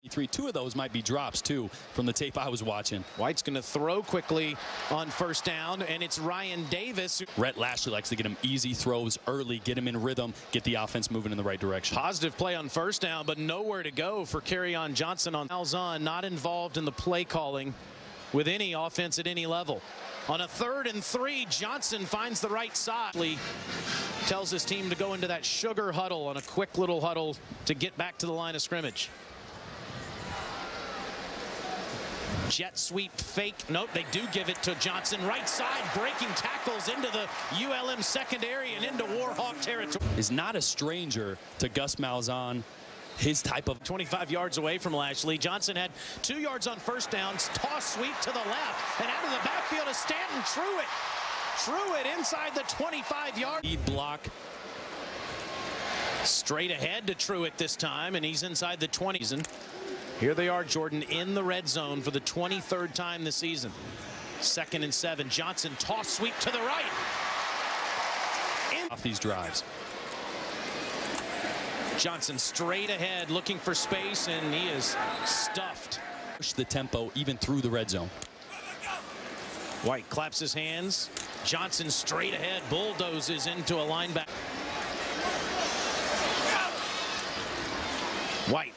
Two of those might be drops, too, from the tape I was watching. White's going to throw quickly on first down, and it's Ryan Davis. Rhett Lashley likes to get him easy throws early, get him in rhythm, get the offense moving in the right direction. Positive play on first down, but nowhere to go for Kerryon Johnson on Malzahn, not involved in the play calling with any offense at any level. On a 3rd and 3, Johnson finds the right side. Tells his team to go into that sugar huddle on a quick little huddle to get back to the line of scrimmage. Jet sweep fake. Nope, they do give it to Johnson. Right side, breaking tackles into the ULM secondary and into Warhawk territory. Is not a stranger to Gus Malzahn. His type of 25 yards away from Lashley. Johnson had 2 yards on first downs. Toss sweep to the left. And out of the backfield is Stanton Truitt. Truitt inside the 25-yard. Lead block. Straight ahead to Truitt this time, and he's inside the 20s. Here they are, Jordan, in the red zone for the 23rd time this season. 2nd and 7. Johnson toss sweep to the right. Off these drives. Johnson straight ahead looking for space, and he is stuffed. Push the tempo even through the red zone. White claps his hands. Johnson straight ahead bulldozes into a linebacker. White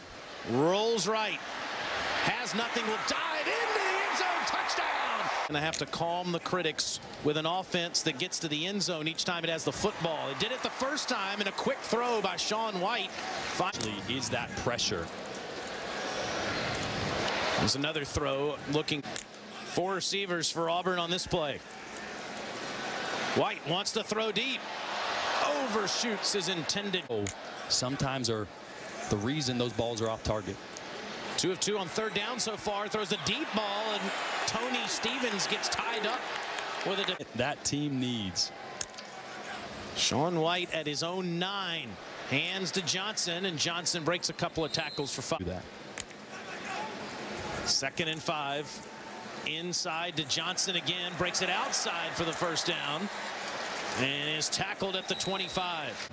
rolls right. Has nothing, will dive into the end zone. Touchdown! And I have to calm the critics with an offense that gets to the end zone each time it has the football. It did it the first time in a quick throw by Sean White. Finally, is that pressure? There's another throw looking. 4 receivers for Auburn on this play. White wants to throw deep. Overshoots his intended. Sometimes are the reason those balls are off target. 2 of 2 on 3rd down so far. Throws the deep ball, and Tony Stevens gets tied up with a. That team needs. Sean White at his own 9. Hands to Johnson, and Johnson breaks a couple of tackles for 5. 2nd and 5. Inside to Johnson again. Breaks it outside for the first down. And is tackled at the 25.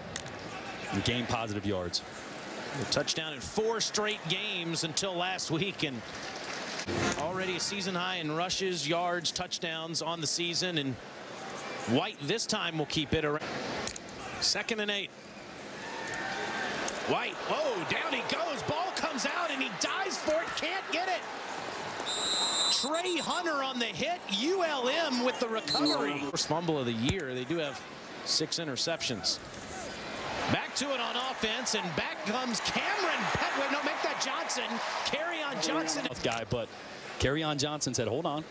And gain positive yards. A touchdown in 4 straight games until last week, and already a season high in rushes, yards, touchdowns on the season. And White this time will keep it around. 2nd and 8. White, whoa, down he goes. Ball comes out and he dives for it, can't get it. Trey Hunter on the hit. ULM with the recovery. First fumble of the year. They do have 6 interceptions. Back to it on offense, and back comes Cameron Petway. No, make that Johnson. Kerryon Johnson. Guy, but Kerryon Johnson said, hold on.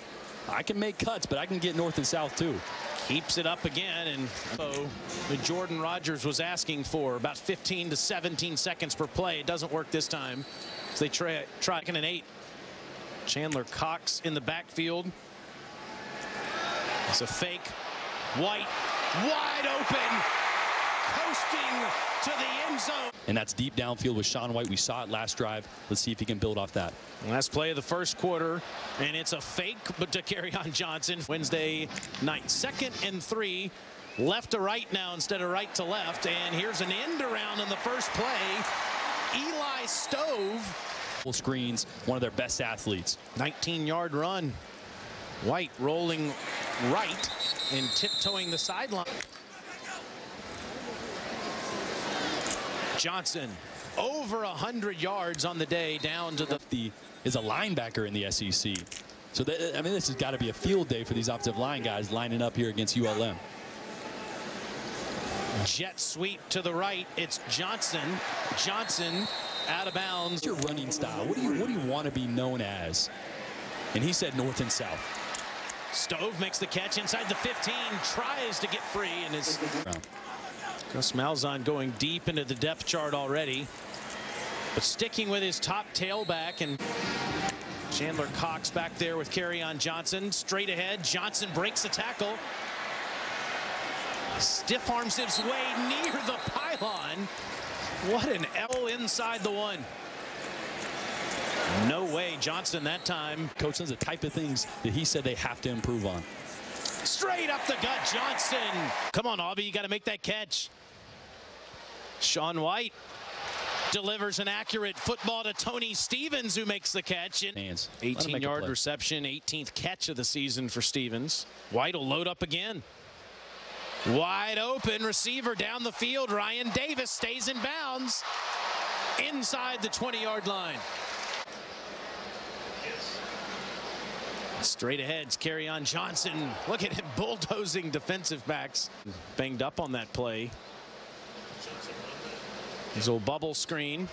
I can make cuts, but I can get north and south, too. Keeps it up again, and so the Jordan Rogers was asking for about 15 to 17 seconds per play. It doesn't work this time. So they try 2nd and 8. Chandler Cox in the backfield. It's a fake. White wide open. Coasting to the end zone. And that's deep downfield with Sean White. We saw it last drive. Let's see if he can build off that. Last play of the first quarter, and it's a fake, but to Kerryon Johnson. Wednesday night. 2nd and 3. Left to right now instead of right to left. And here's an end around in the first play. Eli Stove. Screens, one of their best athletes. 19-yard run. White rolling right and tiptoeing the sideline. Johnson over 100 yards on the day, down to the. Is a linebacker in the SEC. So I mean, this has got to be a field day for these offensive line guys lining up here against ULM. Jet sweep to the right. It's Johnson. Johnson out of bounds. What's your running style? What do you want to be known as? And he said north and south. Stove makes the catch inside the 15, tries to get free, and is. Gus Malzahn going deep into the depth chart already, but sticking with his top tailback, and Chandler Cox back there with Kerryon Johnson. Straight ahead, Johnson breaks the tackle. Stiff arms his way near the pylon. What an L inside the 1. No way, Johnson that time. Coach, those are the type of things that he said they have to improve on. Straight up the gut, Johnson. Come on, Aubie, you got to make that catch. Sean White delivers an accurate football to Tony Stevens, who makes the catch. 18-yard reception, 18th catch of the season for Stevens. White will load up again. Wide open receiver down the field. Ryan Davis stays in bounds inside the 20-yard line. Straight ahead's Kerryon Johnson. Look at him bulldozing defensive backs. Banged up on that play. His old bubble screen.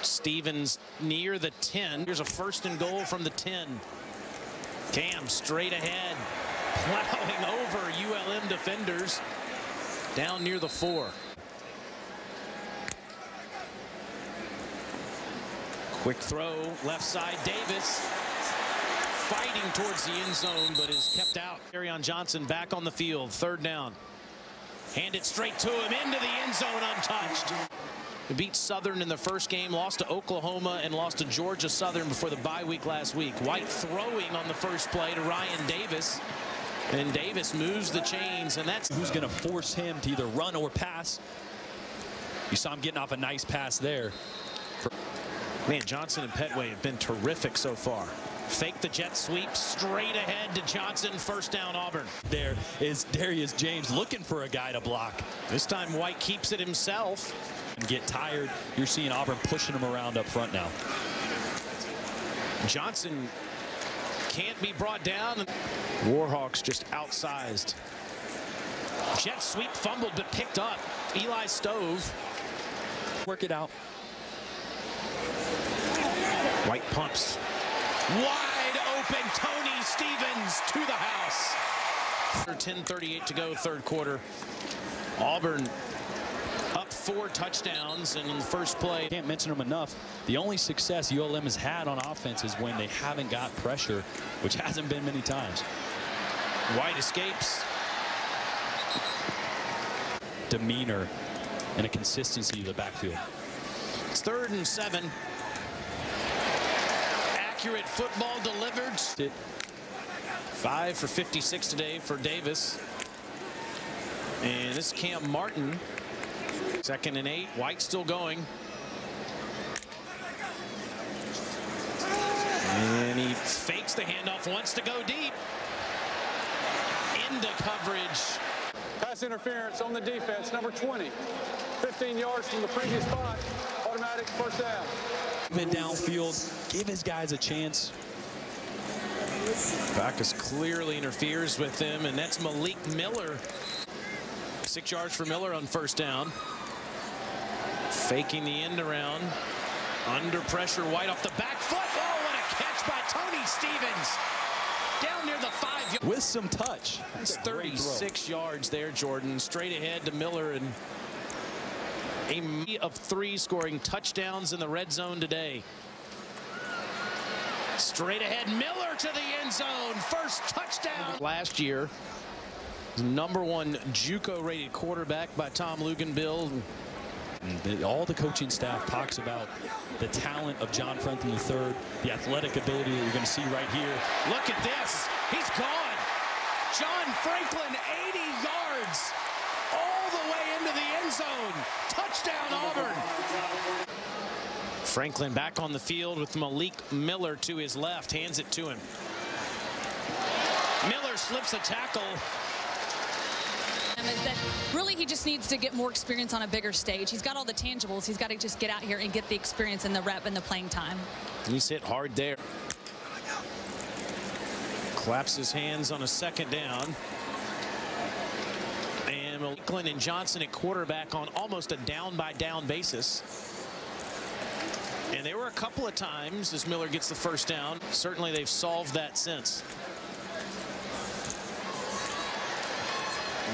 Stevens near the 10. Here's a 1st and goal from the 10. Cam straight ahead, plowing over ULM defenders down near the 4. Quick throw, left side, Davis fighting towards the end zone, but is kept out. Kerryon Johnson back on the field, 3rd down. Hand it straight to him into the end zone untouched. He beat Southern in the first game, lost to Oklahoma, and lost to Georgia Southern before the bye week last week. White throwing on the first play to Ryan Davis. And Davis moves the chains, and that's who's going to force him to either run or pass. You saw him getting off a nice pass there. Man, Johnson and Petway have been terrific so far. Fake the jet sweep straight ahead to Johnson. 1st down, Auburn. There is Darius James looking for a guy to block. This time White keeps it himself. And get tired. You're seeing Auburn pushing him around up front now. Johnson can't be brought down. Warhawks just outsized. Jet sweep fumbled but picked up. Eli Stove. Work it out. White pumps. Wide open, Tony Stevens to the house. 10:38 to go, 3rd quarter. Auburn up 4 touchdowns, and in the first play. Can't mention them enough. The only success ULM has had on offense is when they haven't got pressure, which hasn't been many times. White escapes. Demeanor and a consistency of the backfield. It's 3rd and 7. Accurate football delivered. 5 for 56 today for Davis. And this is Cam Martin. 2nd and 8. White still going. And he fakes the handoff, wants to go deep. Into coverage. Pass interference on the defense, number 20. 15 yards from the previous spot. Automatic 1st down. Mid downfield, give his guys a chance. Backus clearly interferes with him, and that's Malik Miller. 6 yards for Miller on 1st down. Faking the end around. Under pressure, White off the back foot. Oh, what a catch by Tony Stevens. Down near the 5. With some touch. That's 36 yards there, Jordan. Straight ahead to Miller, and a of 3 scoring touchdowns in the red zone today. Straight ahead, Miller to the end zone. 1st touchdown. Last year, #1 JUCO rated quarterback by Tom Luganbill. All the coaching staff talks about the talent of John Franklin III, the athletic ability that you're going to see right here. Look at this. He's gone. John Franklin, 80 yards all the way into the end zone. Touchdown, Auburn. Franklin back on the field with Malik Miller to his left. Hands it to him. Miller slips a tackle. Is that really he just needs to get more experience on a bigger stage. He's got all the tangibles. He's got to just get out here and get the experience and the rep and the playing time. He's hit hard there. Claps his hands on a 2nd down. And Franklin and Johnson at quarterback on almost a down-by-down basis. And there were a couple of times as Miller gets the 1st down. Certainly they've solved that since.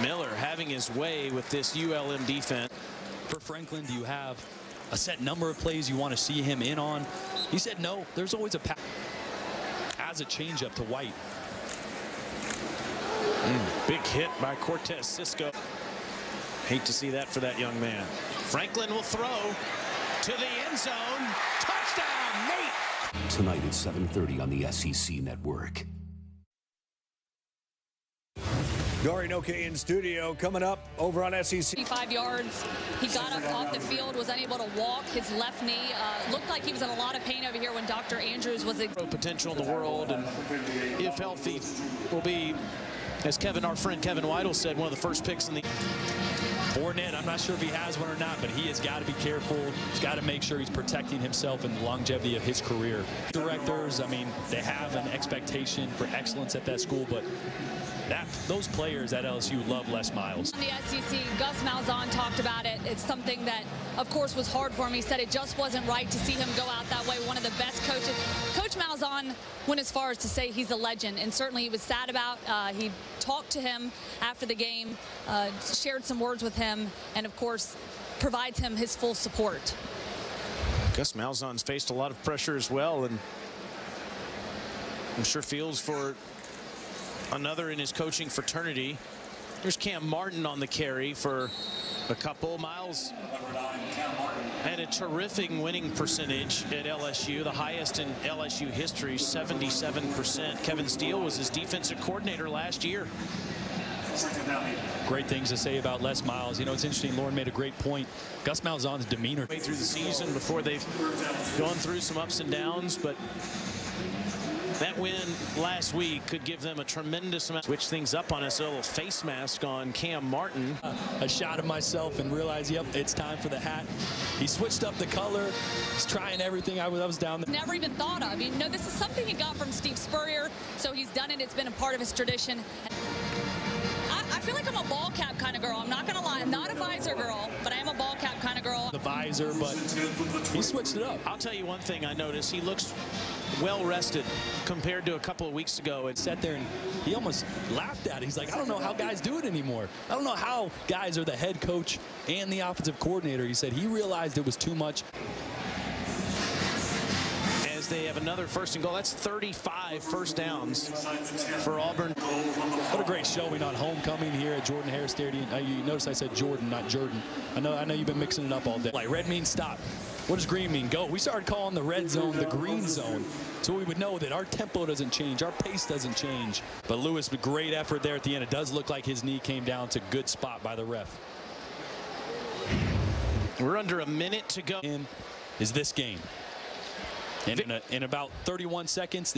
Miller having his way with this ULM defense. For Franklin, do you have a set number of plays you want to see him in on? He said no. There's always a pass. Has a changeup to White. Big hit by Cortez Cisco. Hate to see that for that young man. Franklin will throw to the end zone. Touchdown, Nate. Tonight at 7:30 on the SEC Network. Dory Noke in studio. Coming up over on SEC. 5 yards. He got up off the field, was unable to walk. His left knee looked like he was in a lot of pain over here when Dr. Andrews was. Potential in the world, and if healthy, will be, as our friend Kevin Weidel said, one of the first picks in the. Fournette, I'm not sure if he has one or not, but he has got to be careful. He's got to make sure he's protecting himself and the longevity of his career. Directors, I mean, they have an expectation for excellence at that school, but those players at LSU love Les Miles. On the SEC, Gus Malzahn talked about it. It's something that, of course, was hard for him. He said it just wasn't right to see him go out that way. One of the best coaches. Coach Malzahn went as far as to say he's a legend, and certainly he was sad about. He talked to him after the game, shared some words with him, and of course provides him his full support. Gus Malzahn's faced a lot of pressure as well, and I'm sure feels for another in his coaching fraternity. There's Cam Martin on the carry for a couple. Miles had a terrific winning percentage at LSU, the highest in LSU history, 77%. Kevin Steele was his defensive coordinator last year. Great things to say about Les Miles. You know, it's interesting. Lauren made a great point. Gus Malzahn's demeanor Way through the season before they've gone through some ups and downs, but that win last week could give them a tremendous amount. Switch things up on us. A little face mask on Cam Martin. A shot of myself and realized, yep, it's time for the hat. He switched up the color. He's trying everything. I was down there. Never even thought of. You know, this is something he got from Steve Spurrier, so he's done it. It's been a part of his tradition. I feel like I'm a ball cap kind of girl. I'm not going to lie. I'm not a visor girl, but I am a ball cap kind of girl. The visor, but he switched it up. I'll tell you one thing I noticed. He looks well rested compared to a couple of weeks ago. And sat there and he almost laughed at it. He's like, I don't know how guys do it anymore. I don't know how guys are the head coach and the offensive coordinator. He said he realized it was too much. As they have another first and goal. That's 35 first downs for Auburn. What a great showing on homecoming here at Jordan-Hare Stadium. You notice I said Jordan, not Jordan. I know you've been mixing it up all day. Like red means stop. What does green mean? Go. We started calling the red zone the green zone, so we would know that our tempo doesn't change, our pace doesn't change. But Lewis, great effort there at the end. It does look like his knee came down. It's a good spot by the ref. We're under a minute to go. Is this game. And in about 31 seconds,